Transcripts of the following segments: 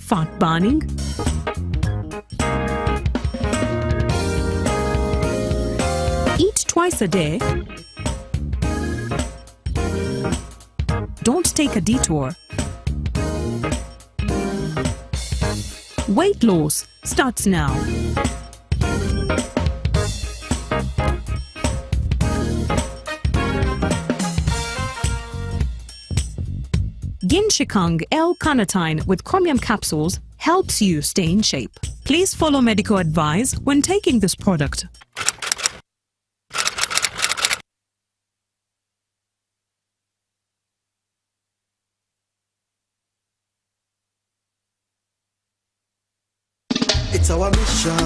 fat burning? Eat twice a day. Don't take a detour. Weight loss starts now. Ginshikang L-carnitine with chromium capsules helps you stay in shape. Please follow medical advice when taking this product. It's our mission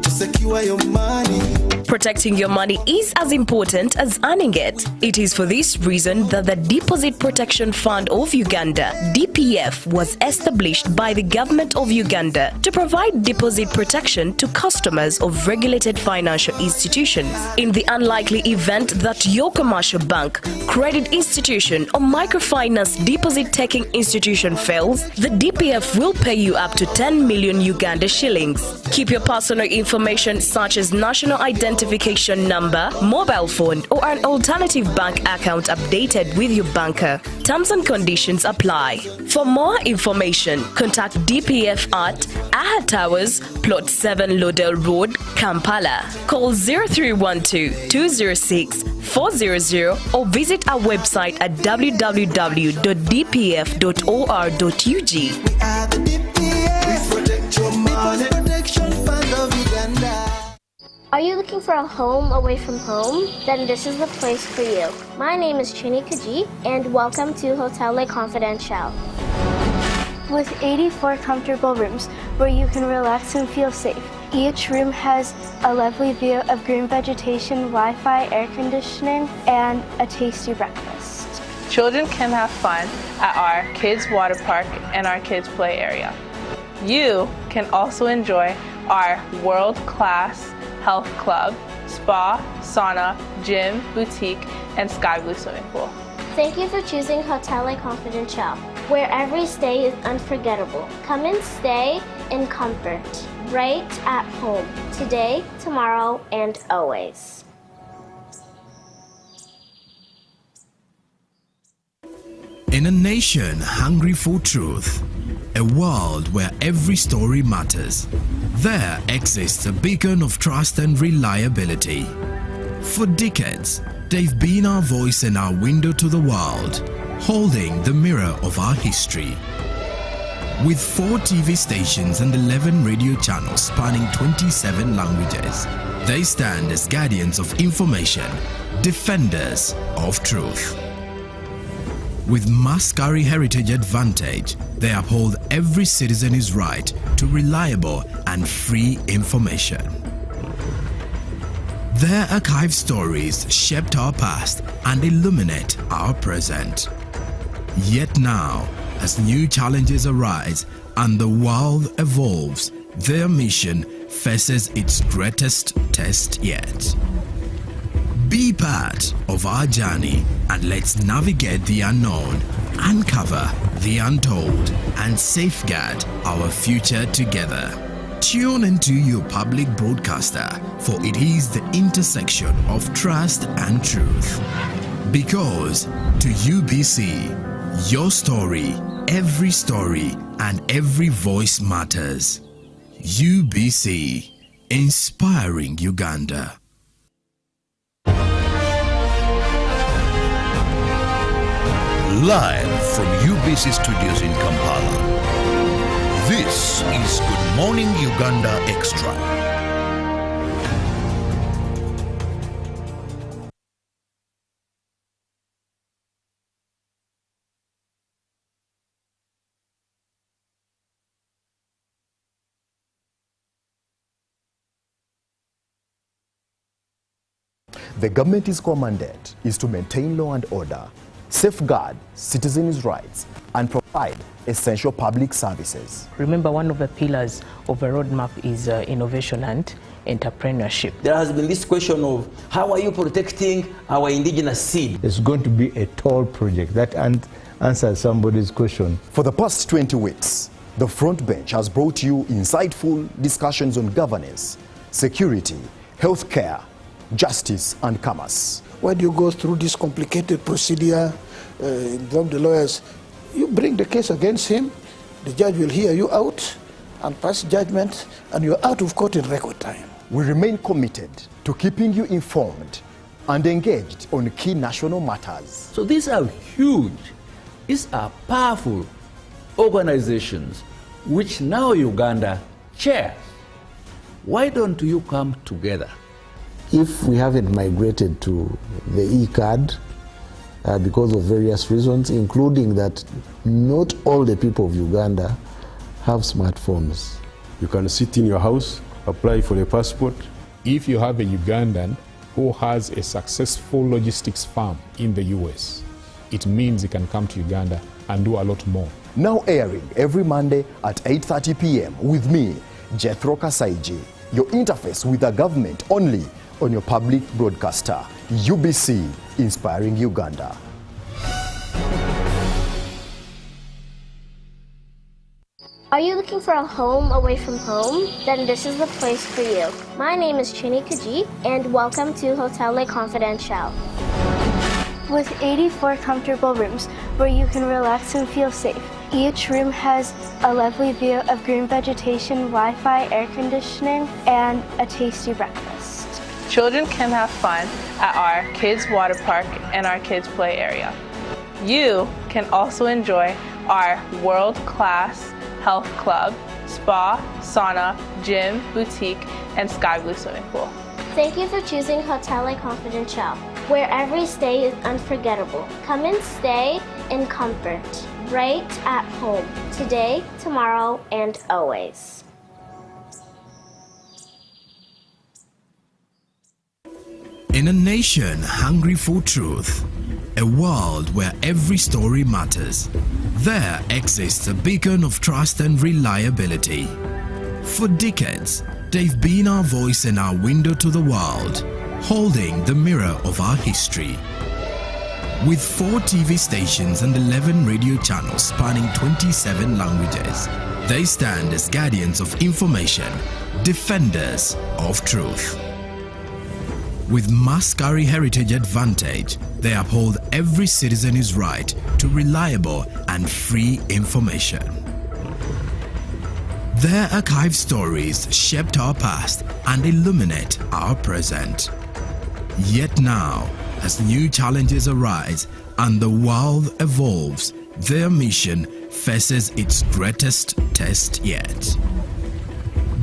to secure your money. Protecting your money is as important as earning it. It is for this reason that the Deposit Protection Fund of Uganda, DPF, was established by the government of Uganda to provide deposit protection to customers of regulated financial institutions. In the unlikely event that your commercial bank, credit institution or microfinance deposit-taking institution fails, the DPF will pay you up to 10 million Uganda shillings. Keep your personal information such as national identification number, mobile phone or an alternative bank account updated with your banker. Terms and conditions apply. For more information, contact DPF at Aha Towers, Plot 7 Lodell Road, Kampala. Call 0312 206 400 or visit our website at www.dpf.or.ug. We are the DPF. We protect your money. Protection Fund of Uganda. Are you looking for a home away from home? Then this is the place for you. My name is Chini Kaji, and welcome to Hotel Le Confidential. With 84 comfortable rooms where you can relax and feel safe. Each room has a lovely view of green vegetation, Wi-Fi, air conditioning, and a tasty breakfast. Children can have fun at our kids' water park and our kids' play area. You can also enjoy our world-class health club, spa, sauna, gym, boutique, and sky blue swimming pool. Thank you for choosing Hotel Le Confidential, where every stay is unforgettable. Come and stay in comfort, right at home, today, tomorrow, and always. In a nation hungry for truth, a world where every story matters, there exists a beacon of trust and reliability. For decades, they've been our voice and our window to the world, holding the mirror of our history. With 4 TV stations and 11 radio channels spanning 27 languages, they stand as guardians of information, defenders of truth. With Maskari Heritage Advantage, they uphold every citizen's right to reliable and free information. Their archived stories shaped our past and illuminate our present. Yet now, as new challenges arise and the world evolves, their mission faces its greatest test yet. Be part of our journey and let's navigate the unknown, uncover the untold, and safeguard our future together. Tune into your public broadcaster, for it is the intersection of trust and truth. Because to UBC, your story, and every voice matters. UBC, inspiring Uganda. Live from UBC Studios in Kampala, this is Good Morning Uganda Extra. The government's core mandate is to maintain law and order, safeguard citizens' rights, and provide essential public services. Remember, one of the pillars of a roadmap is innovation and entrepreneurship. There has been this question of how are you protecting our indigenous seed? There's going to be a toll project that, and answered somebody's question. For the past 20 weeks, the Front Bench has brought you insightful discussions on governance, security, healthcare, justice, and commerce. When you go through this complicated procedure, involve the lawyers, you bring the case against him, the judge will hear you out and pass judgment, and you're out of court in record time. We remain committed to keeping you informed and engaged on key national matters. So these are huge, these are powerful organizations which now Uganda chairs. Why don't you come together? If we haven't migrated to the e-card because of various reasons, including that not all the people of Uganda have smartphones. You can sit in your house, apply for a passport. If you have a Ugandan who has a successful logistics firm in the US, it means he can come to Uganda and do a lot more. Now airing every Monday at 8:30 p.m. with me, Jethro Kasaiji, your interface with the government only on your public broadcaster, UBC, Inspiring Uganda. Are you looking for a home away from home? Then this is the place for you. My name is Chini Kaji, and welcome to Hotel Le Confidential. With 84 comfortable rooms where you can relax and feel safe. Each room has a lovely view of green vegetation, Wi-Fi, air conditioning, and a tasty breakfast. Children can have fun at our kids' water park and our kids' play area. You can also enjoy our world-class health club, spa, sauna, gym, boutique, and sky blue swimming pool. Thank you for choosing Hotel Le Confidential, where every stay is unforgettable. Come and stay in comfort, right at home, today, tomorrow, and always. In a nation hungry for truth, a world where every story matters, there exists a beacon of trust and reliability. For decades, they've been our voice and our window to the world, holding the mirror of our history. With 4 TV stations and 11 radio channels spanning 27 languages, they stand as guardians of information, defenders of truth. With Mascari Heritage Advantage, they uphold every citizen's right to reliable and free information. Their archive stories shaped our past and illuminate our present. Yet now, as new challenges arise and the world evolves, their mission faces its greatest test yet.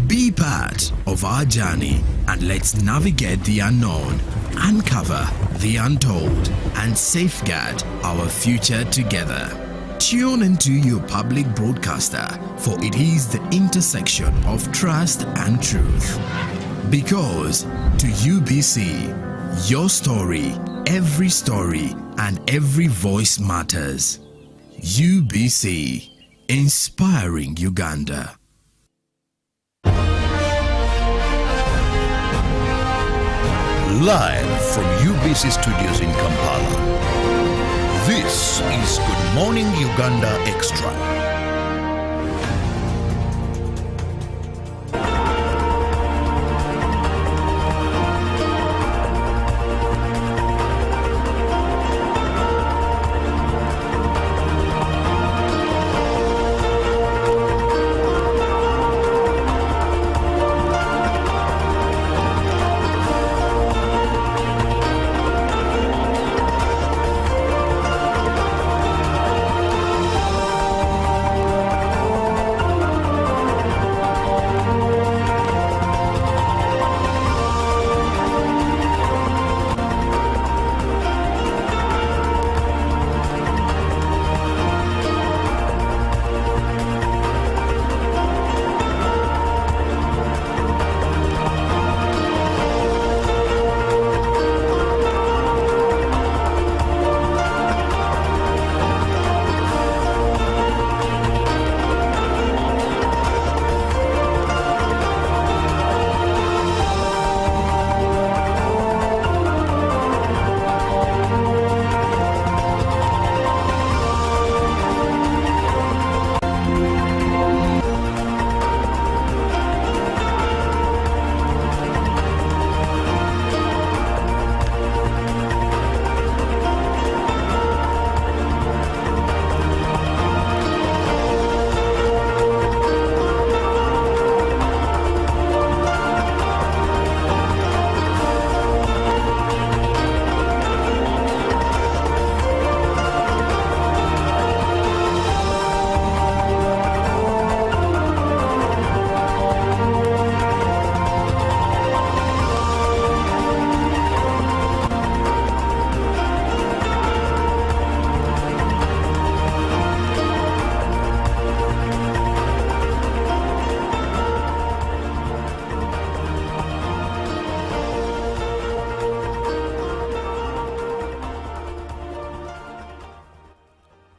Be part of our journey and let's navigate the unknown, uncover the untold, and safeguard our future together. Tune into your public broadcaster, for it is the intersection of trust and truth. Because to UBC, your story, and every voice matters. UBC, Inspiring Uganda. Live from UBC Studios in Kampala, this is Good Morning Uganda Extra.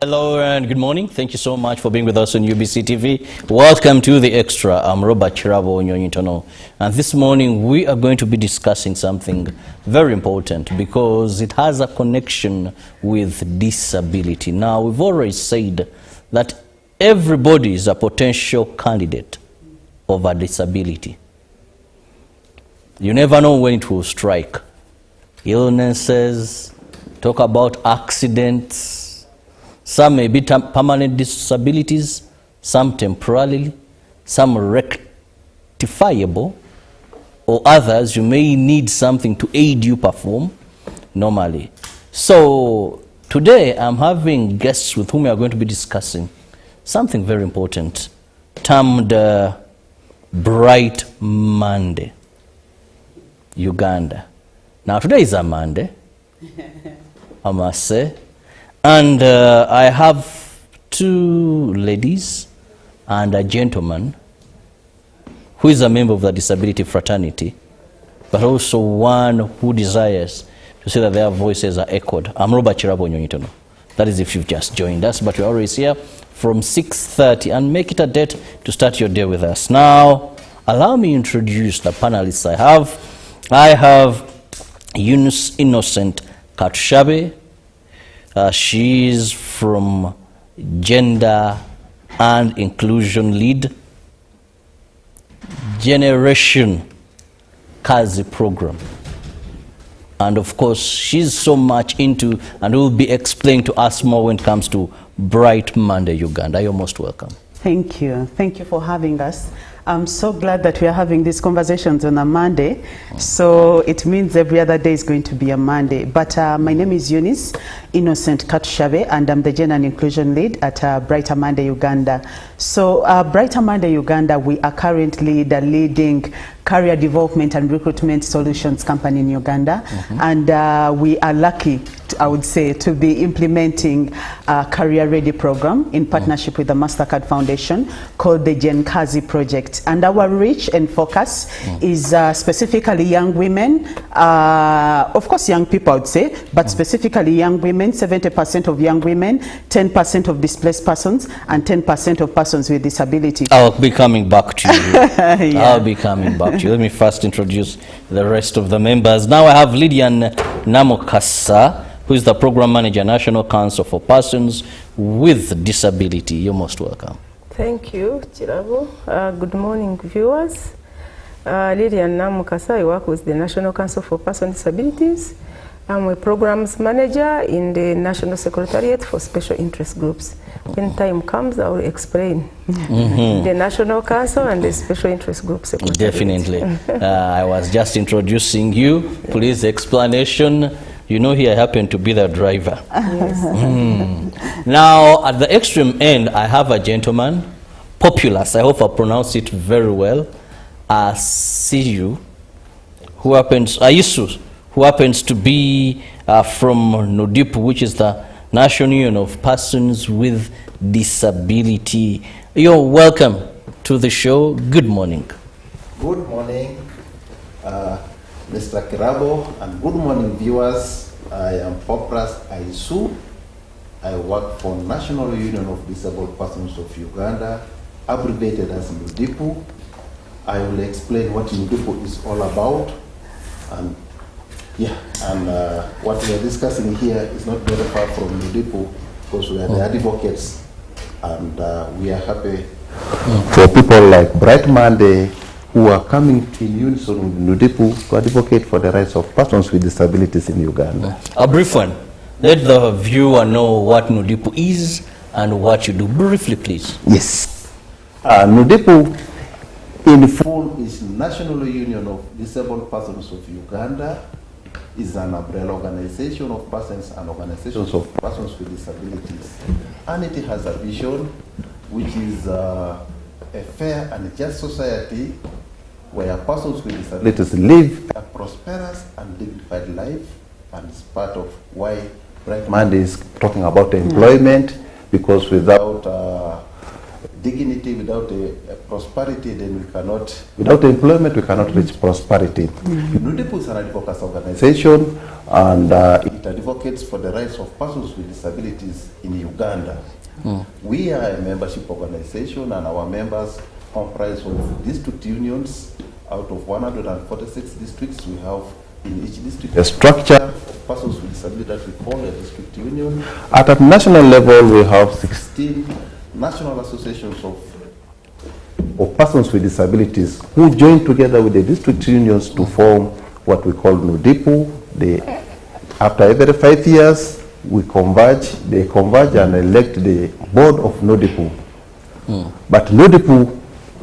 Hello and good morning. Thank you so much for being with us on UBC TV. Welcome to The Extra. I'm Robert Chirabo Nyonyitono. And this morning we are going to be discussing something very important because it has a connection with disability. Now, we've already said that everybody is a potential candidate of a disability. You never know when it will strike. Illnesses, talk about accidents. Some may be permanent disabilities, some temporarily, some rectifiable, or others you may need something to aid you perform normally. So today I'm having guests with whom we are going to be discussing something very important termed Bright Monday, Uganda. Now today is a Monday, I must say. And I have two ladies and a gentleman who is a member of the disability fraternity, but also one who desires to say that their voices are echoed. I'm Robert Chirabo Nyonyitono. That is if you've just joined us, but we're always here from 6:30, and make it a date to start your day with us. Now, allow me to introduce the panelists I have. I have Innocent Katushabe. She's from Gender and Inclusion Lead Generation Kazi program. And of course, she's so much into and will be explaining to us more when it comes to Bright Monday Uganda. You're most welcome. Thank you. Thank you for having us. I'm so glad that we are having these conversations on a Monday. So it means every other day is going to be a Monday. But my name is Eunice Innocent Katushabe, and I'm the Gender and Inclusion Lead at Brighter Monday Uganda. So Brighter Monday Uganda, we are currently the leading career development and recruitment solutions company in Uganda. And we are lucky, I would say, to be implementing a Career Ready program in partnership with the MasterCard Foundation called the Gen Kazi project. And our reach and focus is specifically young women, of course young people I would say, but specifically young women, 70% of young women, 10% of displaced persons, and 10% of persons with disability. I'll be coming back to you. Yeah. I'll be coming back to you. Let me first introduce the rest of the members. Now I have Lydian Namokasa, who is the Program Manager, National Council for Persons with Disability. You're most welcome. Thank you, Chirabo. Good morning, viewers. Lydian Namokasa, I work with the National Council for Persons with Disabilities. I'm a Programs Manager in the National Secretariat for Special Interest Groups. When time comes, I will explain the National Council and the Special Interest Group Secretariat. Definitely. I was just introducing you. Please, explanation. You know, here I happen to be the driver. Yes. Now, at the extreme end, I have a gentleman, Populous, I hope I pronounce it very well, Asiyu, who happens, Ayisu, who happens to be from NUDIPU, which is the National Union of Persons with Disability. You're welcome to the show. Good morning. Good morning, Mr. Kirabo, and good morning, viewers. I am Popras Aisu. I work for National Union of Disabled Persons of Uganda, abbreviated as NUDIPU. I will explain what NUDIPU is all about, and what we are discussing here is not very far from NUDIPU, because we are the advocates, and we are happy for people like Bright Monday who are coming in unison with NUDIPU to advocate for the rights of persons with disabilities in Uganda. A brief one. Let the viewer know what NUDIPU is and what you do. Briefly, please. Yes. NUDIPU in full is National Union of Disabled Persons of Uganda. Is an umbrella organization of persons and organizations of persons with disabilities. And it has a vision, which is a fair and just society where persons with disabilities live a prosperous and dignified life, and it's part of why Bright Monday is talking about employment, because without dignity, without prosperity, then we cannot, without employment, we cannot reach prosperity. NUDIPU is an advocacy organization, and it it advocates for the rights of persons with disabilities in Uganda. We are a membership organization, and our members comprise of district unions. Out of 146 districts, we have in each district a structure of persons with disability that we call a district union. At a national level, we have 16 national associations of persons with disabilities who join together with the district unions to form what we call NUDIPU. After every 5 years, they converge and elect the board of NUDIPU. But NUDIPU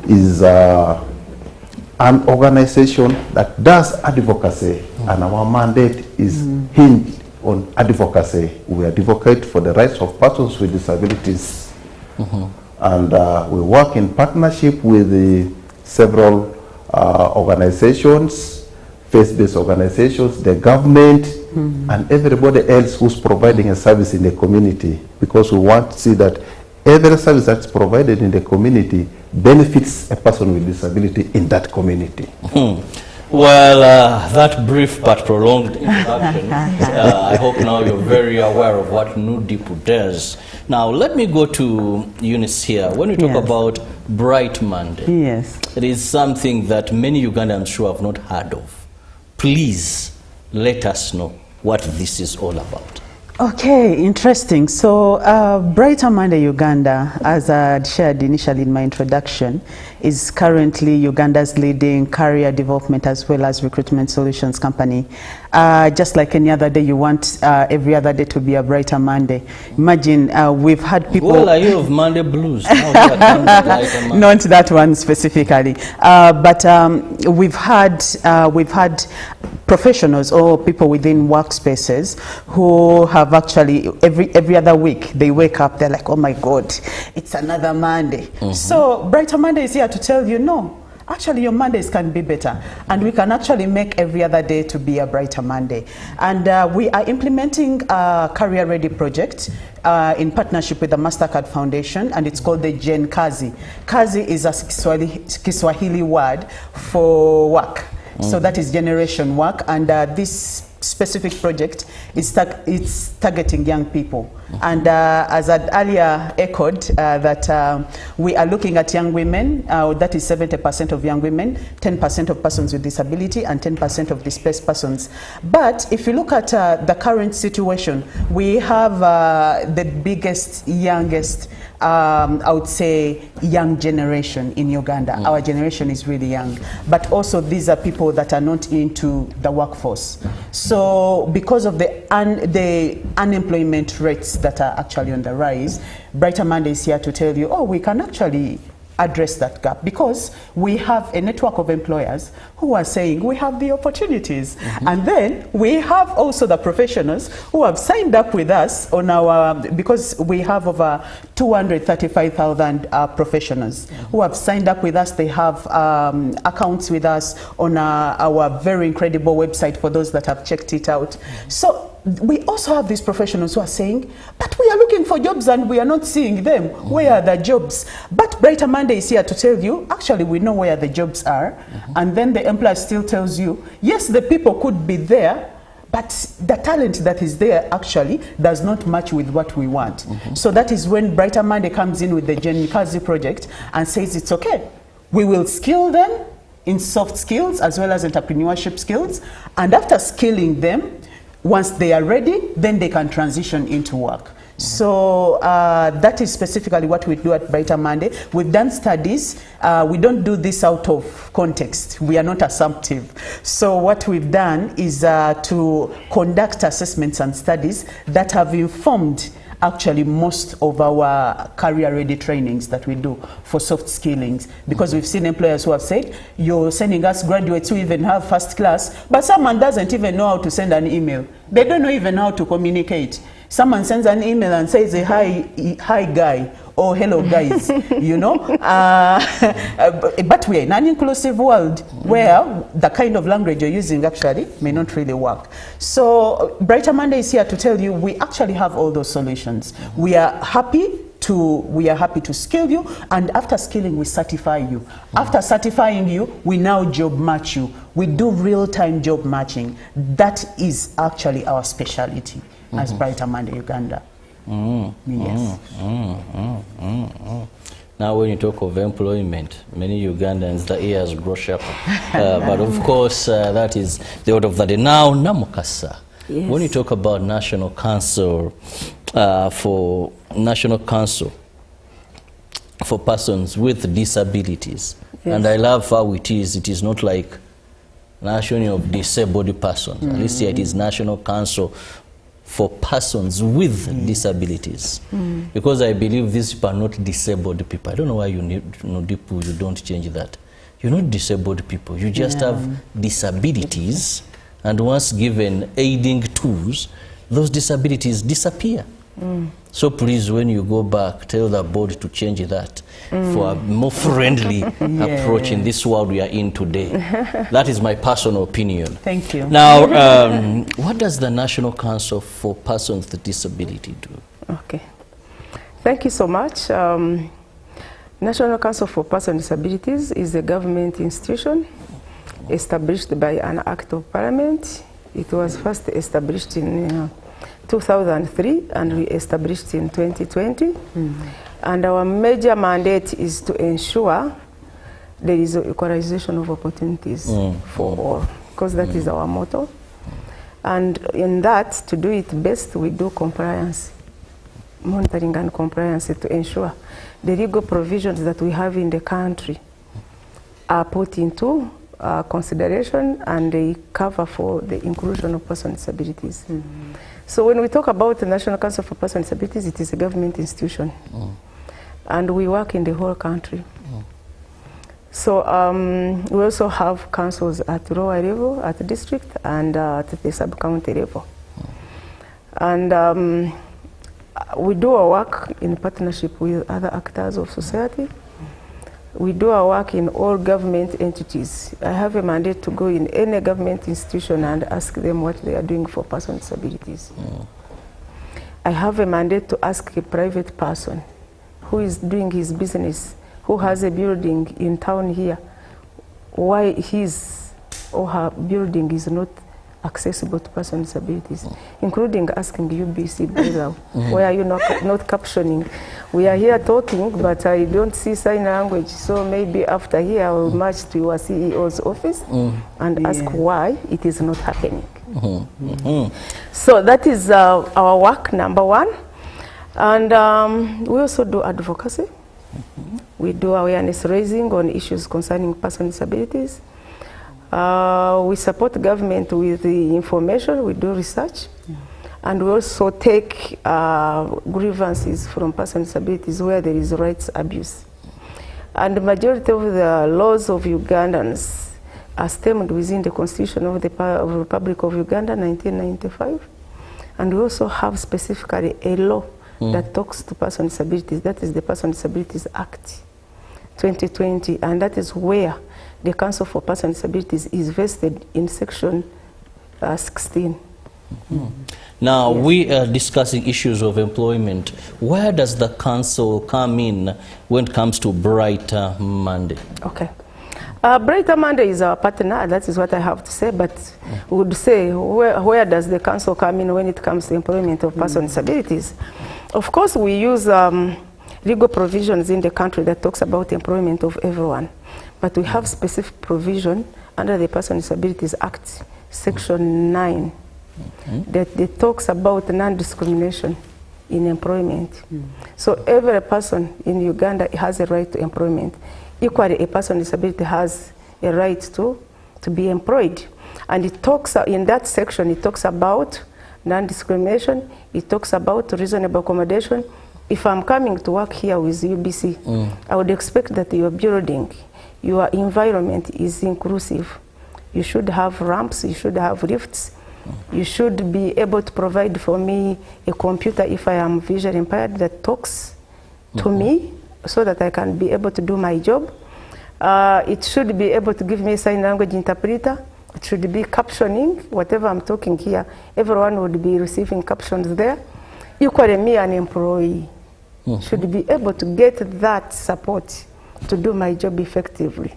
is an organization that does advocacy, and our mandate is hinged on advocacy. We advocate for the rights of persons with disabilities. And we work in partnership with several organizations, faith-based organizations, the government, and everybody else who's providing a service in the community, because we want to see that every service that's provided in the community benefits a person with disability in that community. Well, that brief but prolonged introduction, I hope now you're very aware of what NUDIPU does. Now, let me go to Eunice here. When we talk about Bright Monday, it is something that many Ugandans sure have not heard of. Please let us know what this is all about. Okay, interesting. So Brighter Monday Uganda, as I had shared initially in my introduction, is currently Uganda's leading career development as well as recruitment solutions company. Just like any other day, you want every other day to be a Brighter Monday. Imagine we've had people... Well, are you of Monday blues? Not that one specifically. But we've had professionals or people within workspaces who have actually every other week they wake up, they're like, oh my God, it's another Monday. So Brighter Monday is here to tell you, no, actually your Mondays can be better, and we can actually make every other day to be a Brighter Monday. And we are implementing a Career Ready project in partnership with the MasterCard Foundation, and it's called the Gen Kazi. Kazi is a Kiswahili word for work. So that is generation work, and this specific project is targeting young people. And as I earlier echoed, that we are looking at young women, that is 70% of young women, 10% of persons with disability, and 10% of displaced persons. But if you look at the current situation, we have the biggest, youngest, I would say, young generation in Uganda. Our generation is really young. But also these are people that are not into the workforce. So because of the unemployment rates that are actually on the rise, Brighter Monday is here to tell you, oh, we can actually address that gap, because we have a network of employers who are saying we have the opportunities. And then we have also the professionals who have signed up with us on our, because we have over 235,000 professionals who have signed up with us. They have accounts with us on our very incredible website for those that have checked it out. So we also have these professionals who are saying, but we are looking for jobs and we are not seeing them. Where are the jobs? But Brighter Monday is here to tell you, actually we know where the jobs are. And then the employer still tells you, yes, the people could be there, but the talent that is there actually does not match with what we want. So that is when Brighter Monday comes in with the Gen Kazi project and says it's okay. We will skill them in soft skills as well as entrepreneurship skills. And after skilling them, once they are ready, then they can transition into work. So that is specifically what we do at Brighter Monday. We've done studies. We don't do this out of context. We are not assumptive. So what we've done is to conduct assessments and studies that have informed actually most of our career ready trainings that we do for soft skillings, because we've seen employers who have said, you're sending us graduates who even have first class, but someone doesn't even know how to send an email. They don't know even how to communicate. Someone sends an email and says, hi guy, or hello guys, you know. But we're in an inclusive world where the kind of language you're using actually may not really work. So Brighter Monday is here to tell you we actually have all those solutions. We are happy we are happy to skill you, and after skilling, we certify you. After certifying you, we now job match you. We do real-time job matching. That is actually our specialty as Brighter Monday Uganda. Yes. Now when you talk of employment, many Ugandans, the ears grow sharp. But of course, that is the order of the day. Now, Namukasa, when you talk about National Council for persons with disabilities, and I love how it is not like National of Disabled Persons. At least here it is National Council for persons with disabilities, because I believe these people are not disabled people. I don't know why you don't change that. You're not disabled people. You just have disabilities, and once given aiding tools, those disabilities disappear. So please, when you go back, tell the board to change that for a more friendly approach in this world we are in today. That is my personal opinion. Thank you. Now, what does the National Council for Persons with Disability do? Okay. Thank you so much. National Council for Persons with Disabilities is a government institution established by an act of parliament. It was first established in 2003 and we established in 2020. And our major mandate is to ensure there is equalization of opportunities for all, because that is our motto. And in that, to do it best, we do compliance, monitoring and compliance to ensure the legal provisions that we have in the country are put into consideration and they cover for the inclusion of persons with disabilities. So when we talk about the National Council for Persons with Disabilities, it is a government institution. And we work in the whole country. So we also have councils at lower level, at the district, and at the sub-county level. And we do our work in partnership with other actors of society. We do our work in all government entities. I have a mandate to go in any government institution and ask them what they are doing for persons with disabilities. I have a mandate to ask a private person who is doing his business, who has a building in town here, why his or her building is not accessible to persons with disabilities, including asking UBC, why are you not captioning? We are here talking, but I don't see sign language, so maybe after here I will march to your CEO's office and ask why it is not happening. So that is our work, number one. And we also do advocacy. We do awareness raising on issues concerning persons with disabilities. We support government with the information, we do research, and we also take grievances from persons with disabilities where there is rights abuse. And the majority of the laws of Ugandans are stemmed within the Constitution of the Republic of Uganda, 1995. And we also have specifically a law that talks to persons with disabilities, that is the Persons with Disabilities Act 2020, and that is where the Council for Persons with Disabilities is vested in section 16. Now, we are discussing issues of employment. Where does the council come in when it comes to Brighter Monday? Okay. Brighter Monday is our partner, that is what I have to say, but we would say, where does the council come in when it comes to employment of persons with disabilities? Of course, we use legal provisions in the country that talks about employment of everyone. But we have specific provision under the Persons with Disabilities Act, Section 9, that talks about non-discrimination in employment. So every person in Uganda has a right to employment. Equally, a person with disability has a right to be employed. And it talks, in that section, it talks about non-discrimination, it talks about reasonable accommodation. If I'm coming to work here with UBC, I would expect that your building, your environment is inclusive. You should have ramps, you should have lifts, you should be able to provide for me a computer if I am visually impaired that talks to me so that I can be able to do my job. It should be able to give me a sign language interpreter. It should be captioning, whatever I'm talking here, everyone would be receiving captions there. Equally, me, an employee, should be able to get that support to do my job effectively.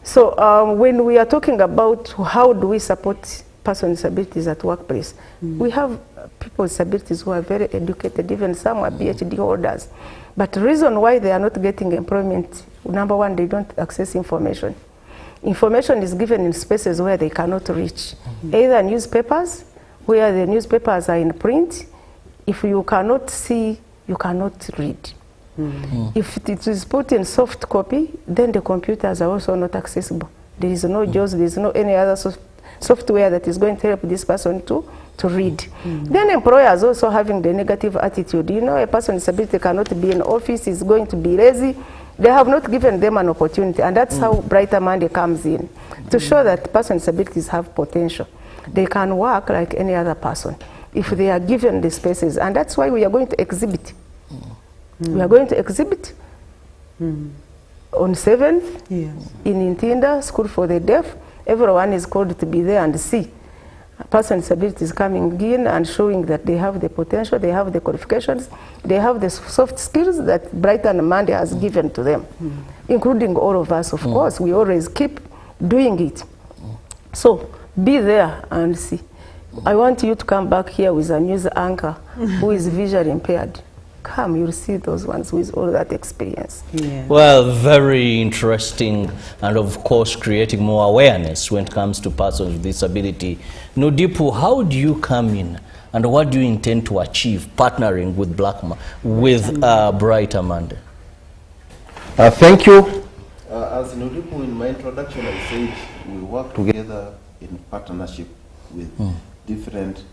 So when we are talking about how do we support persons with disabilities at workplace, we have people with disabilities who are very educated, even some are PhD holders. But the reason why they are not getting employment, number one, they don't access information. Information is given in spaces where they cannot reach, either newspapers, where the newspapers are in print. If you cannot see, you cannot read. If it is put in soft copy, then the computers are also not accessible. There is no JAWS, there is no any other software that is going to help this person to read. Then employers also having the negative attitude. You know, a person with disability cannot be in office, is going to be lazy. They have not given them an opportunity, and that's how Brighter Monday comes in, to show that persons with disabilities have potential. They can work like any other person if they are given the spaces, and that's why we are going to exhibit. We are going to exhibit on 7th in Intinda, School for the Deaf. Everyone is called to be there and see persons with disabilities coming in and showing that they have the potential, they have the qualifications, they have the soft skills that Brighter Monday has given to them, including all of us, of course. We always keep doing it. So be there and see. I want you to come back here with a news anchor who is visually impaired. Come, you'll see those ones with all that experience. Well, very interesting, and of course creating more awareness when it comes to persons with disability. Nudipu, how do you come in and what do you intend to achieve partnering with Brighter Monday? Thank you. As Nudipu, in my introduction, I said we work together in partnership with different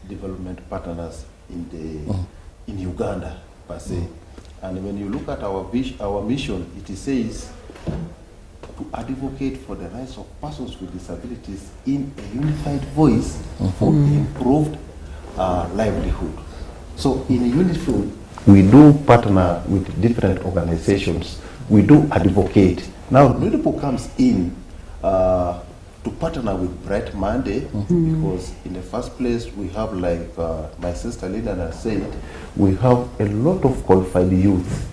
development partners in Uganda, per se. And when you look at our mission, it says to advocate for the rights of persons with disabilities in a unified voice for improved livelihood. So in Unified, we do partner with different organizations. We do advocate. Now, Nudipu comes in to partner with Bright Monday because in the first place we have, like my sister Lina said, we have a lot of qualified youth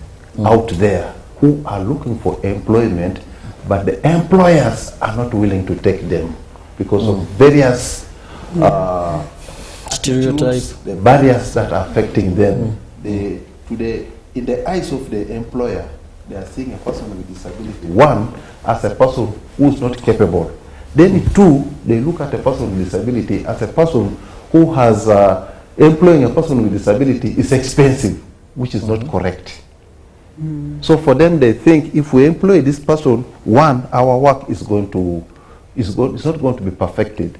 out there who are looking for employment, but the employers are not willing to take them because of various stereotypes, the barriers that are affecting them. Today, in the eyes of the employer, they are seeing a person with disability, one, as a person who is not capable. Then two, they look at a person with disability as a person who has, employing a person with disability is expensive, which is not correct. So for them, they think if we employ this person, one, our work is not going to be perfected.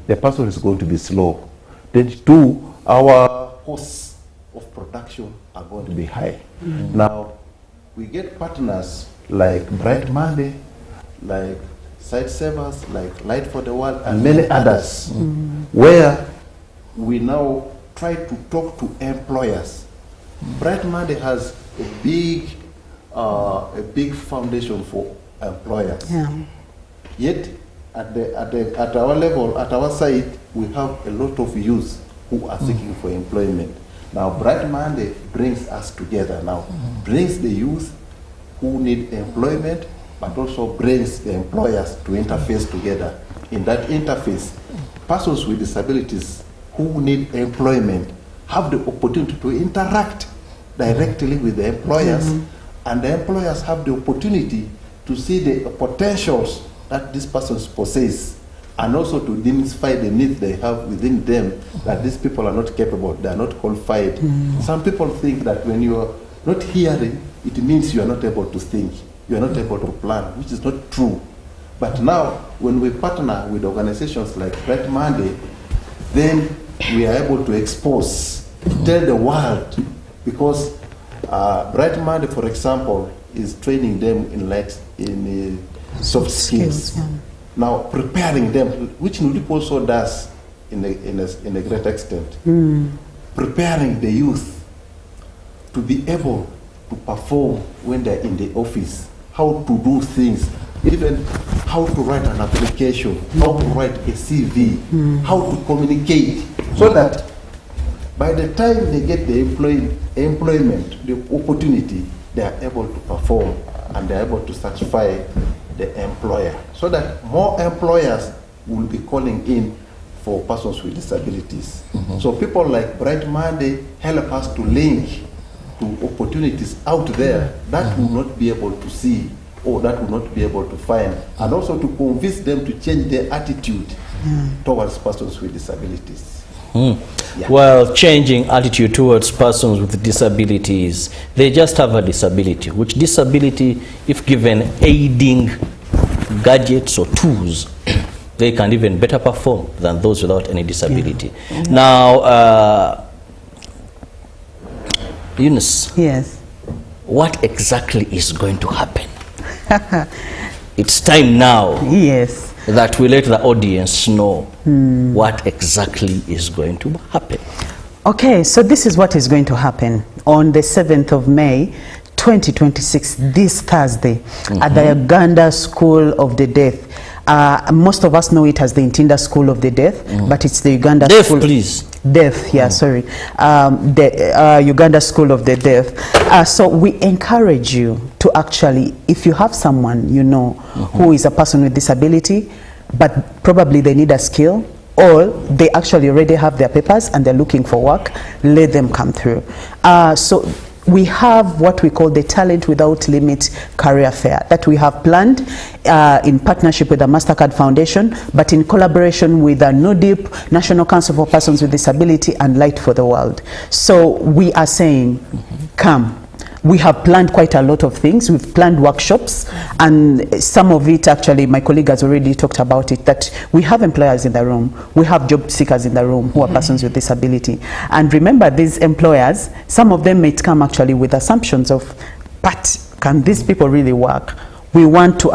The person is going to be slow. Then two, our costs of production are going to be high. Now, we get partners like Bright Monday, like Site Savers, like Light for the World, and many others, where we now try to talk to employers. Bright Monday has a big foundation for employers. Yet, at our level, at our site, we have a lot of youth who are seeking for employment. Now, Bright Monday brings us together now, brings the youth who need employment, but also brings the employers to interface together. In that interface, persons with disabilities who need employment have the opportunity to interact directly with the employers, and the employers have the opportunity to see the potentials that these persons possess, and also to demystify the needs they have within them, that these people are not capable, they are not qualified. Some people think that when you are not hearing, it means you are not able to think, you are not able to plan, which is not true. But now, when we partner with organizations like Bright Monday, then we are able to expose, to tell the world, because Bright Monday, for example, is training them in soft skills. Now, preparing them, which Nudipu also does in a great extent, preparing the youth to be able to perform when they're in the office, how to do things, even how to write an application, how to write a CV, how to communicate, so that By the time they get the employment, the opportunity, they are able to perform and they are able to satisfy the employer. So that more employers will be calling in for persons with disabilities. So people like Bright Monday help us to link to opportunities out there that will not be able to see or that will not be able to find, and also to convince them to change their attitude towards persons with disabilities. Yeah. Well, changing attitude towards persons with disabilities, they just have a disability, which disability, if given aiding gadgets or tools, they can even better perform than those without any disability. Now, Eunice. Yes. What exactly is going to happen? It's time now. Yes. That we let the audience know what exactly is going to happen. Okay, so this is what is going to happen on the 7th of May, 2026, this Thursday, at the Uganda School of the Deaf. Most of us know it as the Intinda School of the Deaf, but it's the Uganda School. Please. Deaf, yeah, sorry. The Uganda School of the Deaf. So we encourage you to actually, if you have someone you know who is a person with disability, but probably they need a skill, or they actually already have their papers and they're looking for work, let them come through. So we have what we call the Talent Without Limit Career Fair that we have planned in partnership with the MasterCard Foundation, but in collaboration with the NUDIP, National Council for Persons with Disability, and Light for the World. So we are saying, come. We have planned quite a lot of things. We've planned workshops, and some of it actually my colleague has already talked about it, that we have employers in the room, we have job seekers in the room who are persons with disability. And remember, these employers, some of them may come actually with assumptions of, but can these people really work? We want to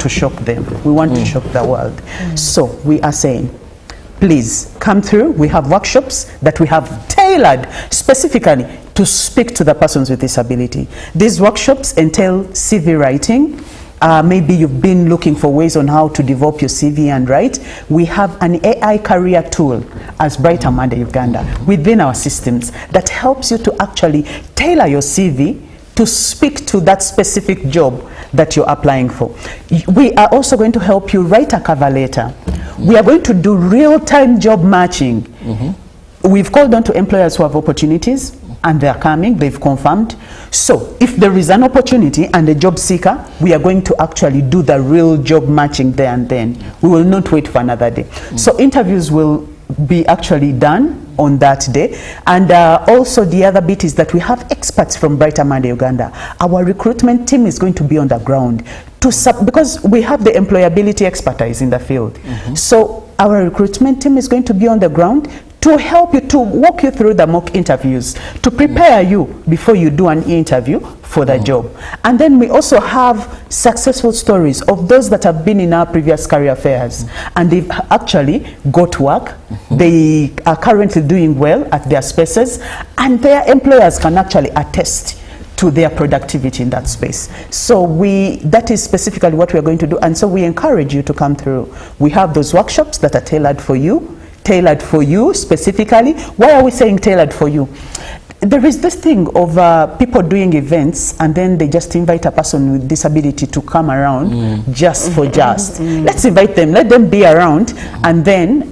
shock them. We want to shock the world. So we are saying, please come through. We have workshops that we have tailored specifically to speak to the persons with disability. These workshops entail CV writing. Maybe you've been looking for ways on how to develop your CV and write. We have an AI career tool as Bright Monday Uganda within our systems that helps you to actually tailor your CV to speak to that specific job that you're applying for. We are also going to help you write a cover letter. We are going to do real-time job matching. We've called on to employers who have opportunities, and they're coming, they've confirmed. So if there is an opportunity and a job seeker, we are going to actually do the real job matching there and then. We will not wait for another day. So interviews will be actually done on that day. And also the other bit is that we have experts from Bright Monday Uganda. Our recruitment team is going to be on the ground because we have the employability expertise in the field. So our recruitment team is going to be on the ground to help you, to walk you through the mock interviews, to prepare you before you do an interview for the job. And then we also have successful stories of those that have been in our previous career fairs and they've actually got work. They are currently doing well at their spaces, and their employers can actually attest to their productivity in that space. So that is specifically what we are going to do, and so we encourage you to come through. We have those workshops that are tailored for you specifically. Why are we saying tailored for you? There is this thing of people doing events and then they just invite a person with disability to come around just for just. Let's invite them, let them be around, and then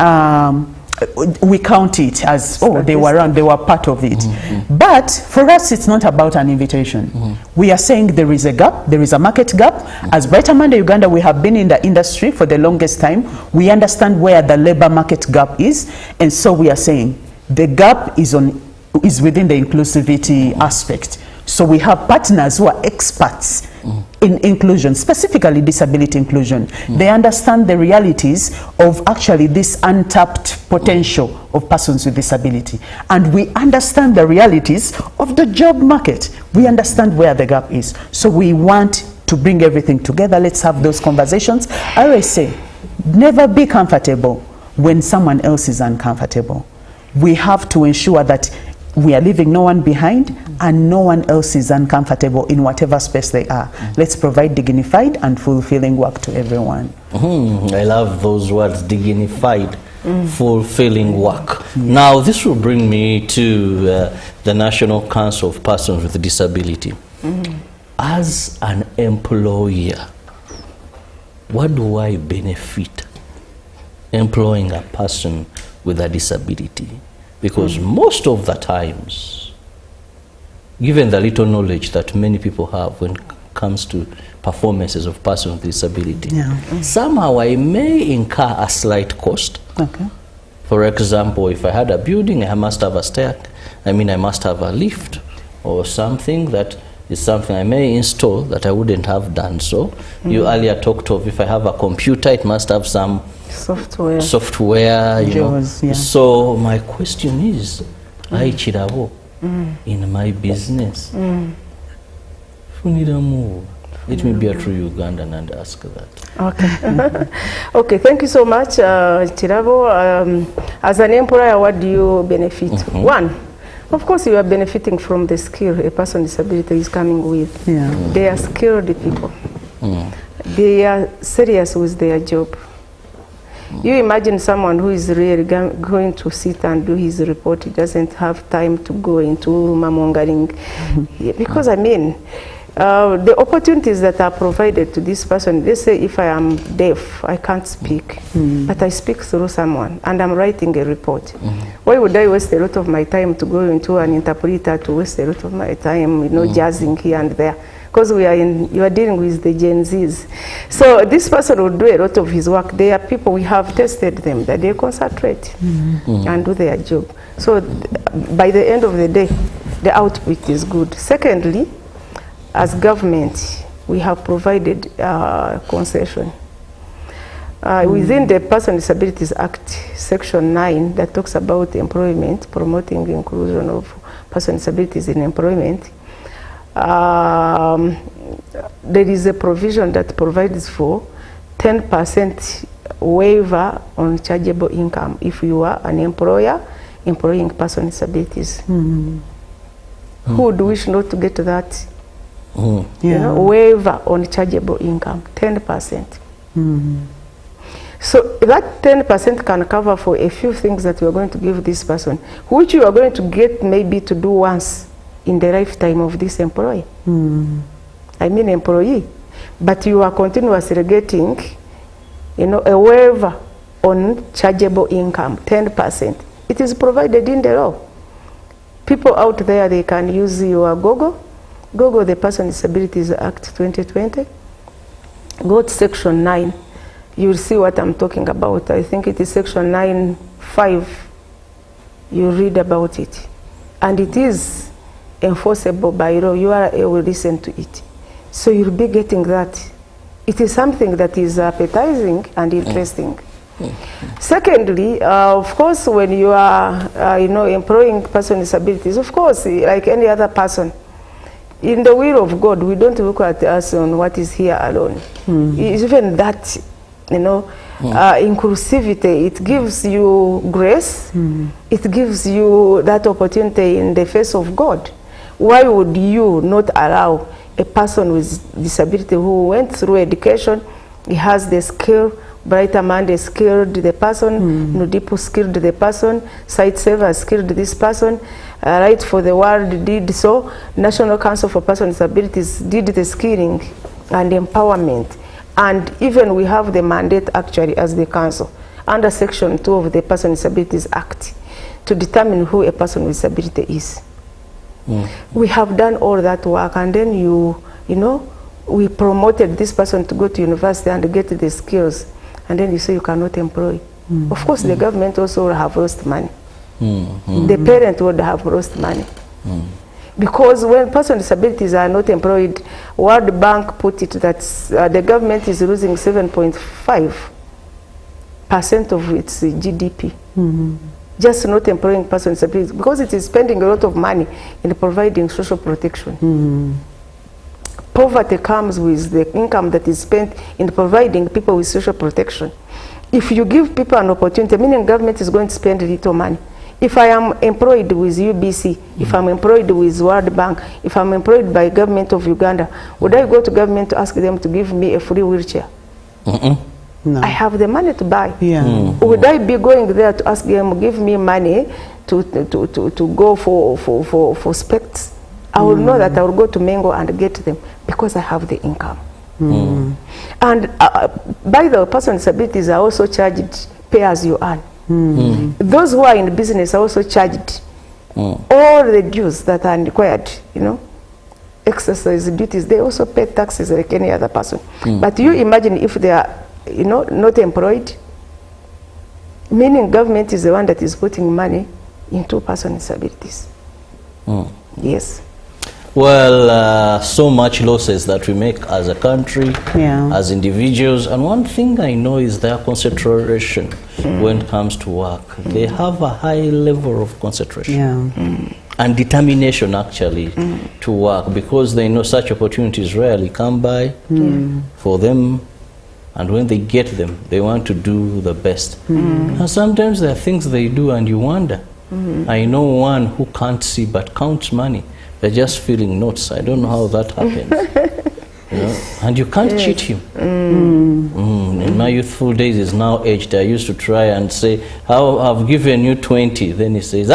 we count it as, oh, they were around, they were part of it. But for us, it's not about an invitation. We are saying there is a gap, there is a market gap. As Bright Monday Uganda, we have been in the industry for the longest time. We understand where the labor market gap is, and so we are saying the gap is within the inclusivity aspect. So we have partners who are experts in inclusion, specifically disability inclusion. They understand the realities of actually this untapped potential of persons with disability. And we understand the realities of the job market. We understand where the gap is. So we want to bring everything together. Let's have those conversations. I always say, never be comfortable when someone else is uncomfortable. We have to ensure that we are leaving no one behind and no one else is uncomfortable in whatever space they are. Let's provide dignified and fulfilling work to everyone. I love those words, dignified fulfilling work. Now, this will bring me to the National Council of Persons with Disability. As an employer, what do I benefit employing a person with a disability? Because most of the times, given the little knowledge that many people have when it comes to performances of persons with disability, somehow I may incur a slight cost. For example, if I had a building, I must have a stair, I must have a lift or something that is something I may install that I wouldn't have done so. You earlier talked of if I have a computer, it must have some software, you know. So my question is, I Chirabo, in my business, let me be a true Ugandan and ask that. Okay. Okay, thank you so much, Chirabo. As an employer, what do you benefit? One, of course, you are benefiting from the skill a person with disability is coming with. They are skilled people. They are serious with their job. You imagine someone who is really going to sit and do his report. He doesn't have time to go into mongering. Because the opportunities that are provided to this person, let's say if I am deaf, I can't speak, but I speak through someone and I'm writing a report. Why would I waste a lot of my time to go into an interpreter, to waste a lot of my time, jazzing here and there? Because you are dealing with the Gen Zs. So this person will do a lot of his work. They are people, we have tested them, that they concentrate and do their job. So by the end of the day, the output is good. Secondly, as government, we have provided concession. Within the Person with Disabilities Act, Section 9, that talks about employment, promoting the inclusion of person with disabilities in employment, there is a provision that provides for 10% waiver on chargeable income if you are an employer employing person with disabilities. Who would wish not to get that? Waiver on chargeable income, 10%. So that 10% can cover for a few things that you are going to give this person, which you are going to get maybe to do once in the lifetime of this employee. Employee. But you are continuously getting, a waiver on chargeable income, 10%. It is provided in the law. People out there, they can use your Google the Person with Disabilities Act 2020. Go to Section 9. You'll see what I'm talking about. I think it is Section 9(5). You read about it. And it is enforceable by law. URA will listen to it. So you'll be getting that. It is something that is appetizing and interesting. Secondly, of course, when you are employing person with disabilities, of course, like any other person, in the will of God, we don't look at us on what is here alone. Even that, inclusivity, it gives you grace. It gives you that opportunity in the face of God. Why would you not allow a person with disability who went through education, he has the skill, Brighter Monday skilled the person, Nudipu skilled the person, Sight Saver skilled this person, Right for the World did so, National Council for Persons with Disabilities did the skilling and empowerment. And even we have the mandate actually as the council, under Section 2 of the Person with Disabilities Act, to determine who a person with disability is. We have done all that work, and then we promoted this person to go to university and get the skills, and then you say you cannot employ. Of course, the government also will have lost money. The parent would have lost money. Because when person with disabilities are not employed, World Bank put it that the government is losing 7.5% of its GDP. Just not employing person with disabilities, because it is spending a lot of money in providing social protection. Poverty comes with the income that is spent in providing people with social protection. If you give people an opportunity, meaning government is going to spend little money. If I am employed with UBC, if I'm employed with World Bank, if I'm employed by government of Uganda, would I go to government to ask them to give me a free wheelchair? I have the money to buy. Yeah. Would I be going there to ask them, give me money to go for specs? I will know that I will go to Mengo and get them because I have the income. And by the way, person with disabilities are also charged pay as you earn. Those who are in business are also charged all the dues that are required, you know, exercise duties. They also pay taxes like any other person. But you imagine if they are, you know, not employed, meaning government is the one that is putting money into person with disabilities. Yes. Well, so much losses that we make as a country, as individuals, and one thing I know is their concentration when it comes to work. They have a high level of concentration and determination actually to work, because they know such opportunities rarely come by for them, and when they get them, they want to do the best. And sometimes there are things they do and you wonder. I know one who can't see but counts money. They're just feeling notes. I don't know how that happens. You know? And you can't cheat him. In my youthful days, he's now aged. I used to try and say, "How I've given you 20." Then he says,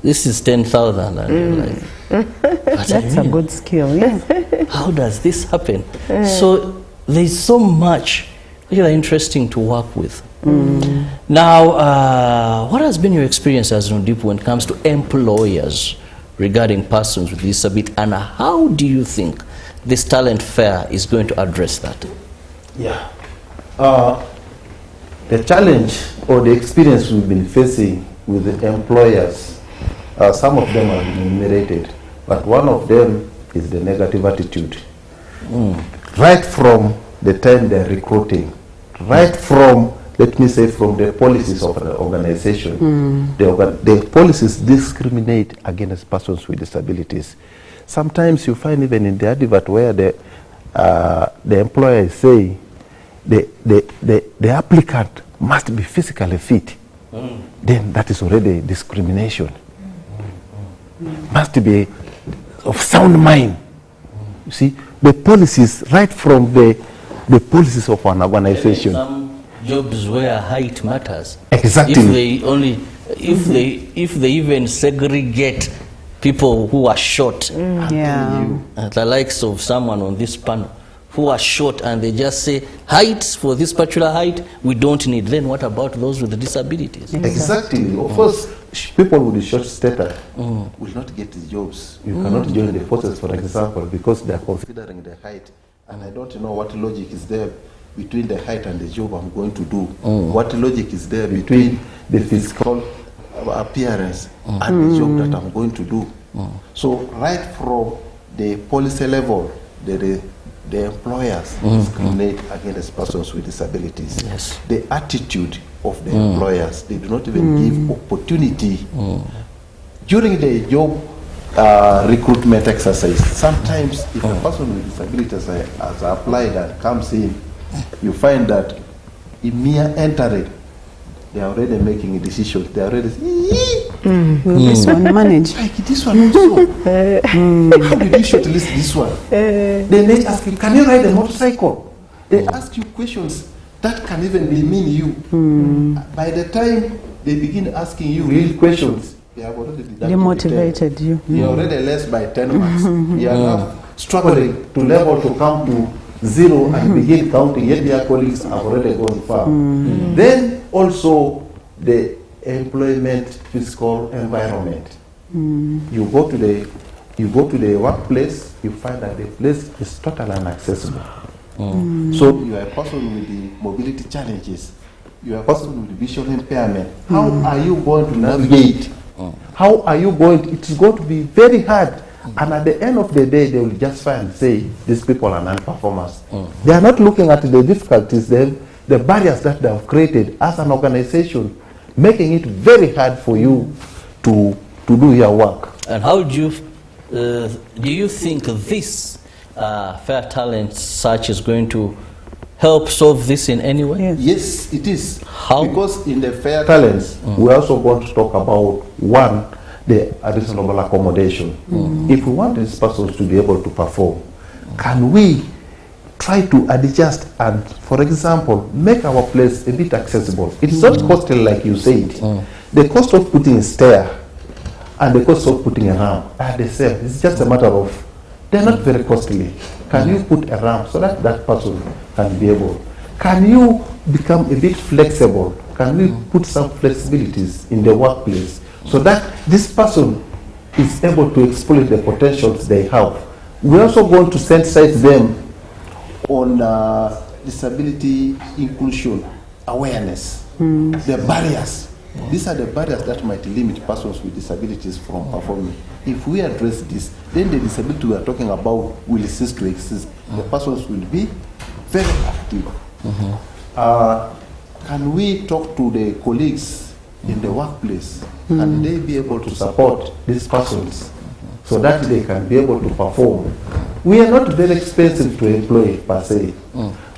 this is 10,000. And you're like, that's a good skill. How does this happen? So there's so much really interesting to work with. Now, what has been your experience as Nundipu when it comes to employers regarding persons with disability, and how do you think this talent fair is going to address that? Yeah. The challenge or the experience we've been facing with the employers, some of them have been enumerated, but one of them is the negative attitude. Right from the time they're recruiting, right from, let me say, from the policies of the organization. The policies discriminate against persons with disabilities. Sometimes you find even in the advert where the employer is saying the applicant must be physically fit, then that is already discrimination. Must be of sound mind. You see, the policies, right from the policies of an organization. Jobs where height matters. Exactly. If they even segregate people who are short, the likes of someone on this panel who are short, and they just say height, for this particular height we don't need, then what about those with disabilities? Exactly. Of course, people with short stature will not get the jobs. You cannot join the forces, for example, because they are considering the height, and I don't know what logic is there between the height and the job I'm going to do. What logic is there between the physical appearance and the job that I'm going to do? So right from the policy level, the employers discriminate against persons with disabilities. The attitude of the employers, they do not even give opportunity. During the job recruitment exercise, sometimes if a person with disabilities has applied and comes in, you find that in mere entering, they are already making a decision. They are already will this one manage? Like this one also. How did you shortlist this one? Then they ask you, can you ride a motorcycle? They ask you questions that can even demean you. By the time they begin asking you real questions, they have already demotivated you. You are already less by 10 marks. You are now struggling to level to come to 0 and begin counting, yet their colleagues have already gone far. Then also the employment fiscal environment. You go to the workplace, you find that the place is totally inaccessible. So you are a person with the mobility challenges, you are a person with visual impairment. How are you going to navigate? How are you going it's going to be very hard. And at the end of the day, they will just try and say, these people are non-performers. They are not looking at the difficulties, the barriers that they have created as an organization, making it very hard for you to do your work. And how do you think this fair talent search is going to help solve this in any way? Yes, it is. How? Because in the fair talents, we're also going to talk about, one, the reasonable accommodation. If we want these persons to be able to perform, can we try to adjust and, for example, make our place a bit accessible. It's not costly like you said. The cost of putting a stair and the cost of putting a ramp are the same. It's just a matter of, they're not very costly. Can you put a ramp so that that person can be able? Can you become a bit flexible? Can we put some flexibilities in the workplace so that this person is able to exploit the potentials they have? We're also going to sensitize them on disability inclusion awareness, the barriers. These are the barriers that might limit persons with disabilities from performing. If we address this, then the disability we are talking about will cease to exist. The persons will be very active. Can we talk to the colleagues in the workplace? Can they be able to support these persons so that they can be able to perform? We are not very expensive to employ per se.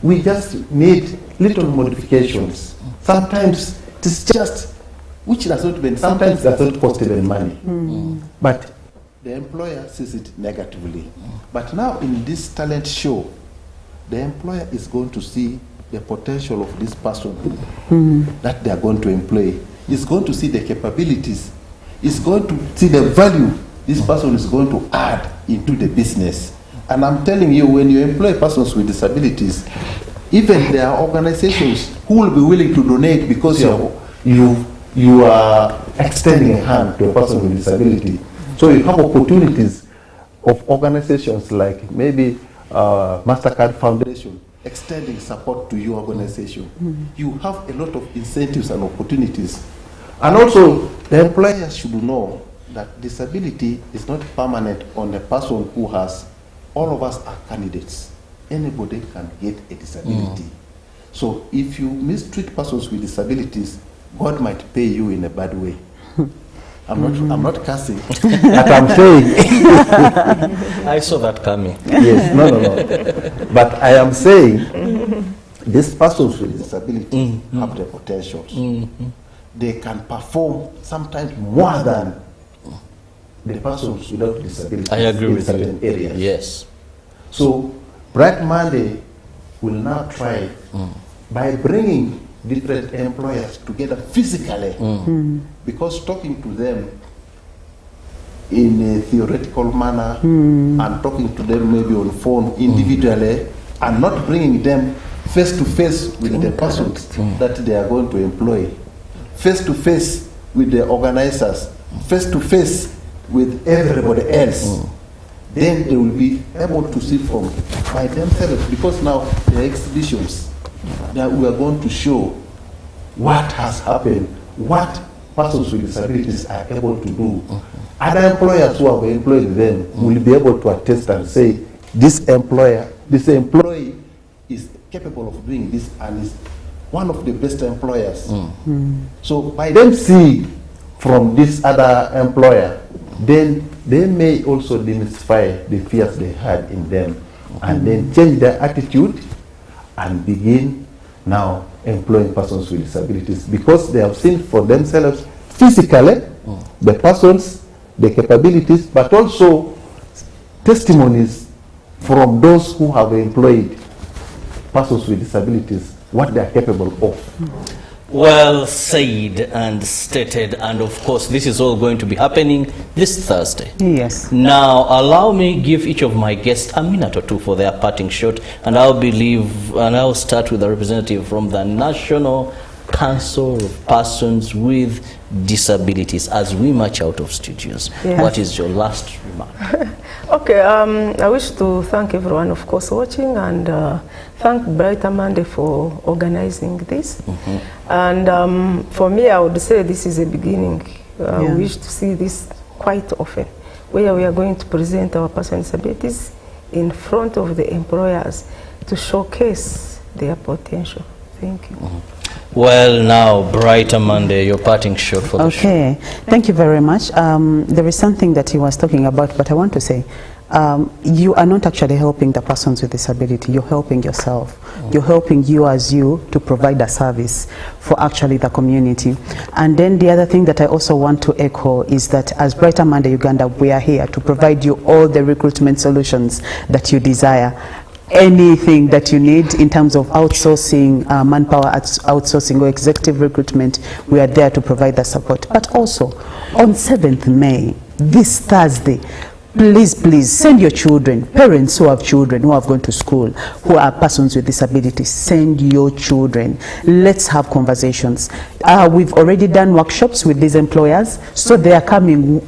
We just need little modifications. Sometimes it's just, which does not mean, sometimes does not cost even money. But the employer sees it negatively. But now in this talent show, the employer is going to see the potential of this person that they are going to employ. Is going to see the capabilities. Is going to see the value this person is going to add into the business. And I'm telling you, when you employ persons with disabilities, even there are organizations who will be willing to donate because you are extending a hand to a person with disability. So you have opportunities of organizations like maybe MasterCard Foundation extending support to your organization. You have a lot of incentives and opportunities. And also, the employers should know that disability is not permanent on a person who has, all of us are candidates. Anybody can get a disability. So if you mistreat persons with disabilities, God might pay you in a bad way. I'm not cursing, but I'm saying. I saw that coming. Yes, no. But I am saying these persons with disabilities have the potentials. They can perform sometimes more than the persons without disabilities. I agree with certain you. areas. Yes. So Bright Monday will now try by bringing different employers together physically, because talking to them in a theoretical manner and talking to them maybe on phone individually and not bringing them face to face with the persons that they are going to employ, face to face with the organizers, face to face with everybody else. Then they will be able to see from by themselves, because now there are exhibitions that we are going to show what has happened, what persons with disabilities are able to do. Other employers who have employed them will be able to attest and say, this employee is capable of doing this and is one of the best employers. So by them seeing from this other employer, then they may also demystify the fears they had in them and then change their attitude and begin now employing persons with disabilities, because they have seen for themselves physically the persons, the capabilities, but also testimonies from those who have employed persons with disabilities, what they are capable of. Well said and stated, and of course this is all going to be happening this Thursday. Yes. Now allow me give each of my guests a minute or two for their parting shot, and I'll start with a representative from the National Council of Persons with Disabilities as we march out of studios. Yes. What is your last remark? Okay, I wish to thank everyone, of course, watching, and thank Brighter Monday for organizing this. And for me, I would say this is a beginning. We wish to see this quite often, where we are going to present our person with disabilities in front of the employers to showcase their potential. Thank you. Well, now, Brighter Monday, your parting shot for the show. Okay, thank you very much. There is something that he was talking about, but I want to say, you are not actually helping the persons with disability, you're helping yourself. You're helping you as you to provide a service for actually the community. And then the other thing that I also want to echo is that as Brighter Monday Uganda, we are here to provide you all the recruitment solutions that you desire. anything that you need in terms of outsourcing, manpower outsourcing or executive recruitment, we are there to provide that support. But also, on 7th May, this Thursday, please send your children, parents who have children who have gone to school, who are persons with disabilities, send your children. Let's have conversations. We've already done workshops with these employers, so they are coming,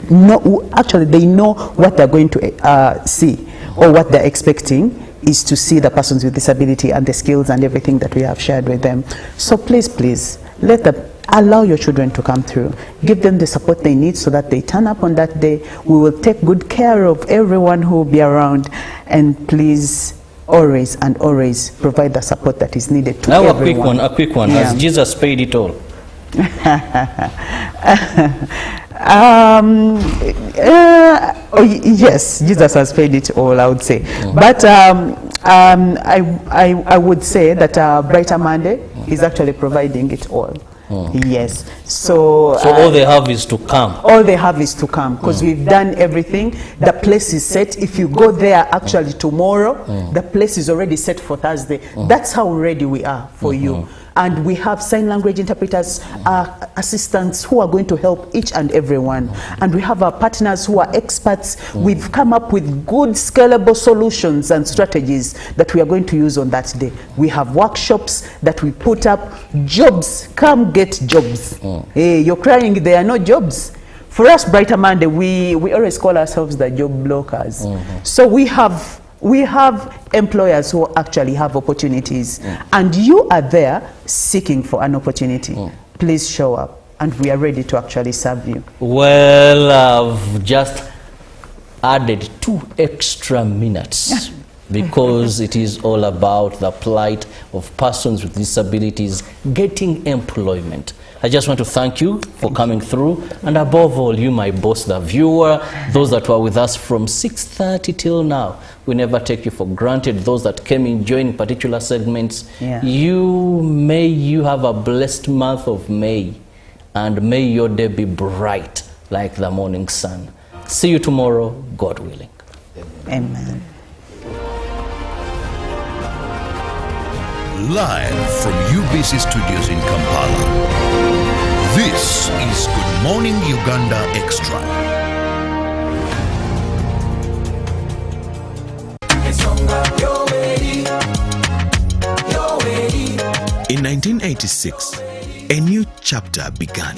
actually they know what they're going to see, or what they're expecting is to see the persons with disability and the skills and everything that we have shared with them. So please, allow your children to come through. Give them the support they need so that they turn up on that day. We will take good care of everyone who will be around. And please, always provide the support that is needed to everyone. A quick one. Has Jesus paid it all? Yes, Jesus has paid it all, I would say. But I would say that Brighter Monday is actually providing it all. Yes. So all they have is to come. All they have is to come, because we've done everything. The place is set. If you go there actually tomorrow, the place is already set for Thursday. That's how ready we are for you. And we have sign language interpreters, assistants who are going to help each and every one. And we have our partners who are experts. We've come up with good scalable solutions and strategies that we are going to use on that day. We have workshops that we put up. Jobs, come get jobs. Hey, you're crying, there are no jobs. For us, Brighter Monday, we always call ourselves the job blockers. So we have employers who actually have opportunities, and you are there seeking for an opportunity. Please show up, and we are ready to actually serve you. Well, I've just added 2 extra minutes because it is all about the plight of persons with disabilities getting employment. I just want to thank you for coming through, and above all, you, my boss, the viewer, those that were with us from 6:30 till now. We never take you for granted. Those that came in joining particular segments, may you have a blessed month of May, and may your day be bright like the morning sun. See you tomorrow, God willing. Amen. Live from UBC Studios in Kampala, this is Good Morning Uganda Extra. In 1986, a new chapter began.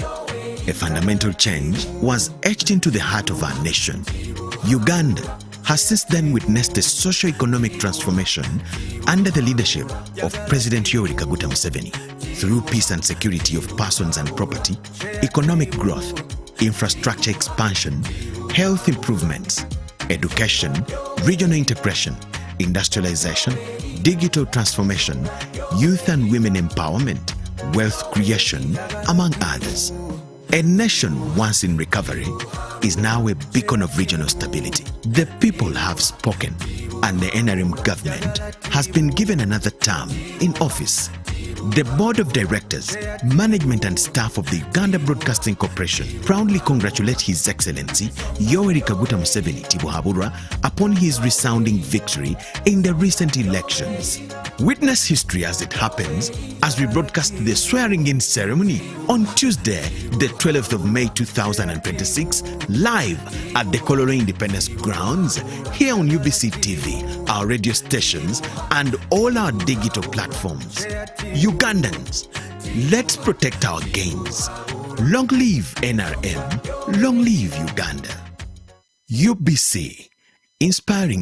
A fundamental change was etched into the heart of our nation. Uganda has since then witnessed a socio-economic transformation under the leadership of President Yoweri Kaguta Museveni. Through peace and security of persons and property, economic growth, infrastructure expansion, health improvements, education, regional integration, industrialization, digital transformation, youth and women empowerment, wealth creation, among others. A nation once in recovery is now a beacon of regional stability. The people have spoken, and the NRM government has been given another term in office. The Board of Directors, Management and Staff of the Uganda Broadcasting Corporation proudly congratulate His Excellency Yoweri Kaguta Museveni Tibuhaburwa upon his resounding victory in the recent elections. Witness history as it happens as we broadcast the swearing-in ceremony on Tuesday, the 12th of May 2026, live at the Kololo Independence Grounds, here on UBC TV, our radio stations, and all our digital platforms. Ugandans, let's protect our gains. Long live NRM, long live Uganda. UBC, inspiring